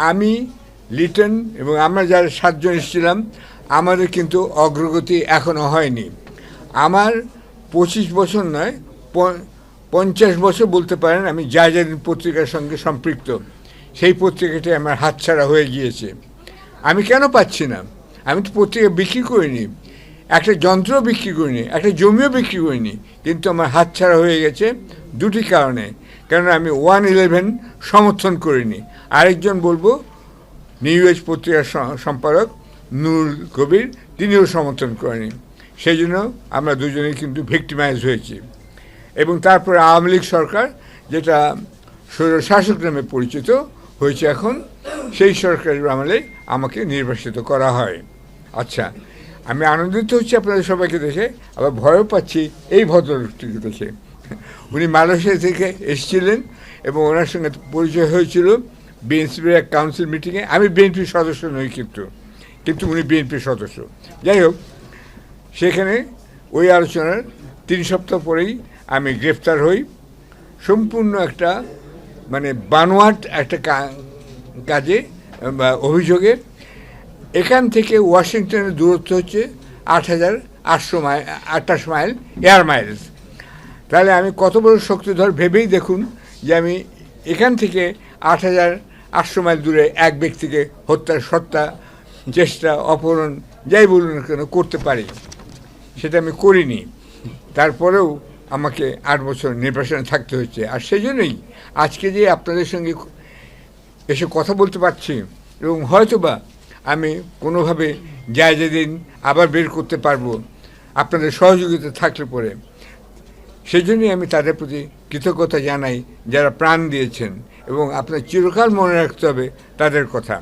আমি, লিটন এবং আমরা যারা 7 জন এসেছিলাম, আমাদের কিন্তু অগ্রগতি এখনও হয়নি। আমার 25 বছর নয়, 50 বছর বলতে পারেন আমি জায়জাদিন পত্রিকার সঙ্গে সম্পৃক্ত। সেই পত্রিকাটি আমার হাতছাড়া হয়ে গিয়েছে। আমি কেন পাচ্ছি না? আমি তো পত্রিকা বিক্রি করিনি, একটা যন্ত্র বিক্রি করিনি, একটা জমিও বিক্রি করিনি, কিন্তু আমার হাতছাড়া হয়ে গেছে দুটি কারণে। কেননা আমি 111 সমর্থন করিনি। আরেকজন বলবো নিউ এজ পত্রিকার সম্পাদক নুরুল কবির, তিনিও সমর্থন করেনি। সেই জন্য আমরা দুজনেই কিন্তু ভিক্টিমাইজ হয়েছি। এবং তারপরে আওয়ামী লীগ সরকার, যেটা স্বৈরশাসক নামে পরিচিত হয়েছে এখন, সেই সরকারের আমলে আমাকে নির্বাসিত করা হয়। আচ্ছা, আমি আনন্দিত হচ্ছি আপনাদের সবাইকে দেখে, আবার ভয়ও পাচ্ছি এই ভদ্রলোকটিকে দেখে। উনি মালয়েশিয়া থেকে এসেছিলেন এবং ওনার সঙ্গে পরিচয় হয়েছিল বিএনপির এক কাউন্সিল মিটিংয়ে। আমি বিএনপির সদস্য নই, কিন্তু উনি বিএনপির সদস্য। যাই হোক, সেখানে ওই আলোচনার 3 সপ্তাহ পরেই আমি গ্রেফতার হই, সম্পূর্ণ একটা মানে বানোয়াট একটা কাজে বা অভিযোগে। এখান থেকে ওয়াশিংটনের দূরত্ব হচ্ছে 8,828 মাইল, এয়ার মাইলস। তাহলে আমি কত বড় শক্তিধর ভেবেই দেখুন যে আমি এখান থেকে 8,800 মাইল দূরে এক ব্যক্তিকে হত্যার চেষ্টা, অপহরণ, যাই বলুন না কেন করতে পারি। সেটা আমি করিনি। তারপরেও আমাকে 8 বছর নির্বাসনে থাকতে হচ্ছে। আর সেই জন্যই আজকে যে আপনাদের সঙ্গে এসে কথা বলতে পারছি এবং হয়তোবা আমি কোনোভাবে জায়জাদিন আবার বের করতে পারবো আপনাদের সহযোগিতা থাকলে পরে, সেই জন্যই আমি তাদের প্রতি কৃতজ্ঞতা জানাই যারা প্রাণ দিয়েছেন, এবং আপনার চিরকাল মনে রাখতে হবে তাদের কথা।